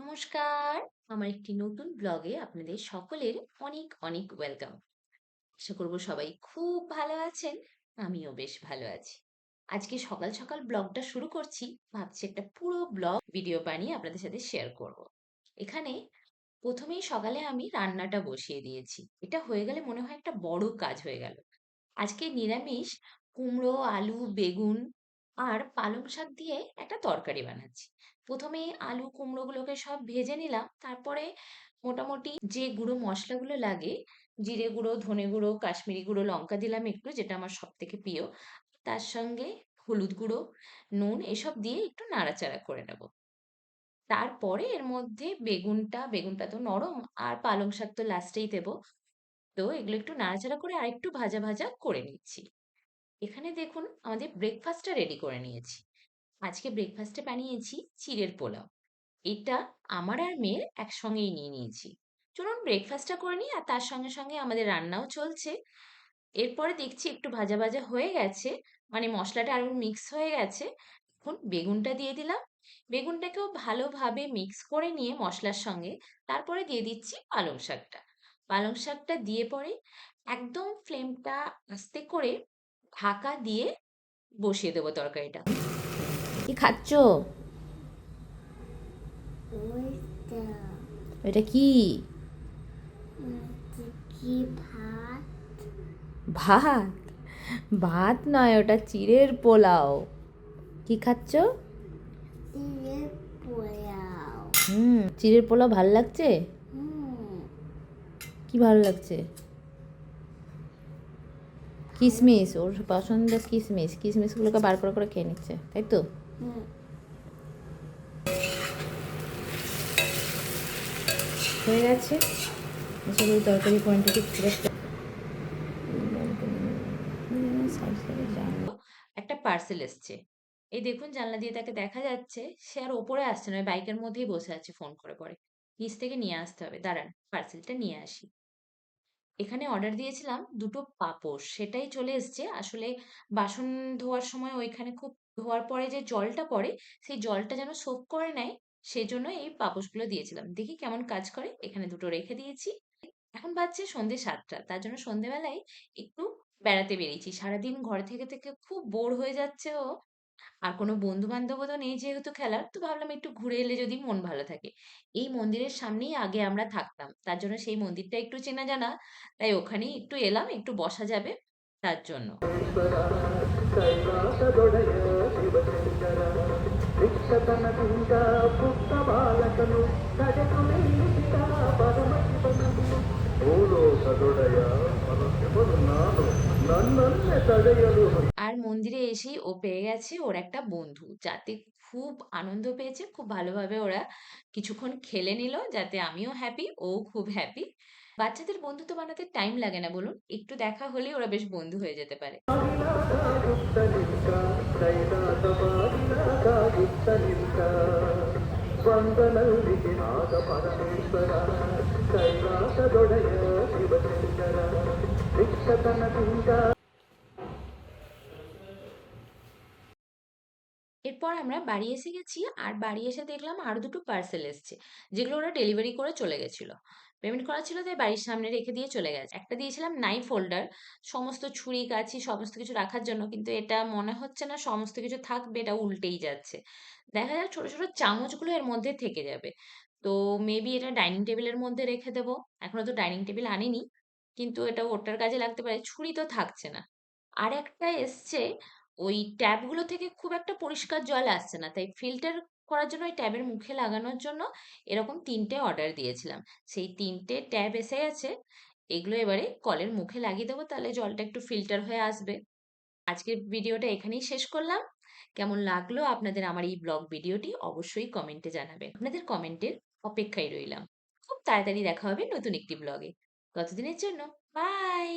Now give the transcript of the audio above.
নমস্কার। আমার একটি নতুন ব্লগে আপনাদের সকলের অনেক অনেক ওয়েলকাম। আশা করব সবাই খুব ভালো আছেন। আমিও বেশ ভালো আছি। আজকে সকাল সকাল ব্লগটা শুরু করছি। ভাবছি একটা পুরো ব্লগ ভিডিও বানিয়ে আপনাদের সাথে শেয়ার করব। এখানে প্রথমেই সকালে আমি রান্নাটা বসিয়ে দিয়েছি। এটা হয়ে গেলে মনে হয় একটা বড় কাজ হয়ে গেল। আজকে নিরামিষ কুমড়ো, আলু, বেগুন আর পালং শাক দিয়ে একটা তরকারি বানাচ্ছি। প্রথমে আলু কুমড়োগুলোকে সব ভেজে নিলাম, তারপরে মোটামুটি যে গুঁড়ো মশলাগুলো লাগে, জিরে গুঁড়ো, ধনে গুঁড়ো, কাশ্মীরি গুঁড়ো, লঙ্কা দিলাম একটু, যেটা আমার সব থেকে প্রিয়। তার সঙ্গে হলুদ গুঁড়ো, নুন এসব দিয়ে একটু নাড়াচাড়া করে নেব। তারপরে এর মধ্যে বেগুনটা তো নরম, আর পালং শাক তো লাস্টেই দেবো। তো এগুলো একটু নাড়াচাড়া করে আরেকটু ভাজা ভাজা করে নিচ্ছি। এখানে দেখুন আমাদের ব্রেকফাস্টটা রেডি করে নিয়েছি। আজকে ব্রেকফাস্টে বানিয়েছি চিড়ের পোলাও। এটা আমার আর মেয়ের একসঙ্গেই নিয়ে নিয়েছি। চলুন ব্রেকফাস্টটা করে নিই, আর তার সঙ্গে সঙ্গে আমাদের রান্নাও চলছে। এরপরে দেখছি একটু ভাজা ভাজা হয়ে গেছে, মানে মশলাটা আরো মিক্স হয়ে গেছে। এখন বেগুনটা দিয়ে দিলাম। বেগুনটাকেও ভালোভাবে মিক্স করে নিয়ে মশলার সঙ্গে তারপরে দিয়ে দিচ্ছি পালং শাকটা। পালং শাকটা দিয়ে পরে একদম ফ্লেমটা আস্তে করে ঢাকা দিয়ে বসিয়ে দেবো তরকারিটা। কি খাচ্ছ? ওইটা এটা কি? হচ্ছে কি ভাত? ভাত? ভাত নয়, ওটা চিড়ের পোলাও। কি খাচ্ছ? দিয়ে পোলাও। চিড়ের পোলাও ভাল লাগছে? হুম, কি ভালো লাগছে? ভালো। কিশমিশ, ওর পছন্দের কিশমিশ, কিশমিশগুলোকে বার করে করে খেয়ে নিচ্ছে, তাই তো? হুম, হয়ে গেছে। আশা করি তরকারি কোয়ান্টিটি খুব একটা পার্সেল এসছে। এই দেখুন জানলা দিয়ে তাকে দেখা যাচ্ছে। সে আর ওপরে আসছে না, ওই বাইকের মধ্যেই বসে আছে ফোন করে করে। নিচ থেকে নিয়ে আসতে হবে, দাঁড়ান পার্সেলটা নিয়ে আসি। এখানে অর্ডার দিয়েছিলাম দুটো পাপোশ, সেটাই চলে এসছে। আসলে বাসন ধোয়ার সময় ওইখানে খুব ধোয়ার পরে যে জলটা পড়ে, সেই জলটা যেন সোক করে নেয়, সেজন্য এই পাপোশগুলো দিয়েছিলাম। দেখি কেমন কাজ করে। এখানে দুটো রেখে দিয়েছি। এখন বাজছে সন্ধ্যে ৭টা, তার জন্য সন্ধ্যেবেলায় একটু বেড়াতে বেরিয়েছি। সারাদিন ঘরে থেকে থেকে খুব বোর হয়ে যাচ্ছে ও। আর কোনো বন্ধু-বান্ধবও তো নেই যেহেতু খেলার, তো ভাবলাম একটু ঘুরে এলে যদি মন ভালো থাকে। এই মন্দিরের সামনেই আগে আমরা থাকতাম। তার জন্য সেই মন্দিরটা একটু চেনা জানা। তাই ওখানেই একটু এলাম, একটু বসা যাবে তার জন্য। আর মন্দিরে এসেই ও পেয়ে গেছে ওর একটা বন্ধু, যাতে খুব আনন্দ পেয়েছে। খুব ভালোভাবে ওরা কিছুক্ষণ খেলে নিল, যাতে আমিও হ্যাপি, ও খুব হ্যাপি। বাচ্চাদের বন্ধুত্ব বানাতে টাইম লাগে না বলুন? একটু দেখা হলেই ওরা বেশ বন্ধু হয়ে যেতে পারে। এরপর আমরা বাড়ি এসে গেছি, আর বাড়ি এসে দেখলাম আরো দুটো পার্সেল এসছে, যেগুলো ওরা ডেলিভারি করে চলে গেছিল। পেমেন্ট করা ছিল তাই বাড়ির সামনে রেখে দিয়ে চলে গেছে। একটা দিয়েছিলাম নাইফ হোল্ডার, সমস্ত ছুরি কাঁচি সমস্ত কিছু রাখার জন্য, কিন্তু এটা মনে হচ্ছে না সমস্ত কিছু থাকবে, এটা উল্টেই যাচ্ছে। দেখা যাক ছোট ছোট চামচগুলো এর মধ্যে থেকে যাবে। তো মেবি এটা ডাইনিং টেবিলের মধ্যে রেখে দেবো। এখনো তো ডাইনিং টেবিল আনিনি, কিন্তু এটা ওটার কাজে লাগতে পারে। ছুরি তো থাকছে না। আর একটা এসছে, ওই ট্যাপগুলো থেকে খুব একটা পরিষ্কার জল আসছে না, তাই ফিল্টার করার জন্য ওই ট্যাবের মুখে লাগানোর জন্য এরকম ৩টে অর্ডার দিয়েছিলাম। সেই ৩টে ট্যাব এসে গেছে। এগুলো এবারে কলের মুখে লাগিয়ে দেবো, তাহলে জলটা একটু ফিল্টার হয়ে আসবে। আজকের ভিডিওটা এখানেই শেষ করলাম। কেমন লাগলো আপনাদের আমার এই ব্লগ ভিডিওটি অবশ্যই কমেন্টে জানাবেন। আপনাদের কমেন্টের অপেক্ষায় রইলাম। খুব তাড়াতাড়ি দেখা হবে নতুন একটি ব্লগে। ততদিনের জন্য বাই।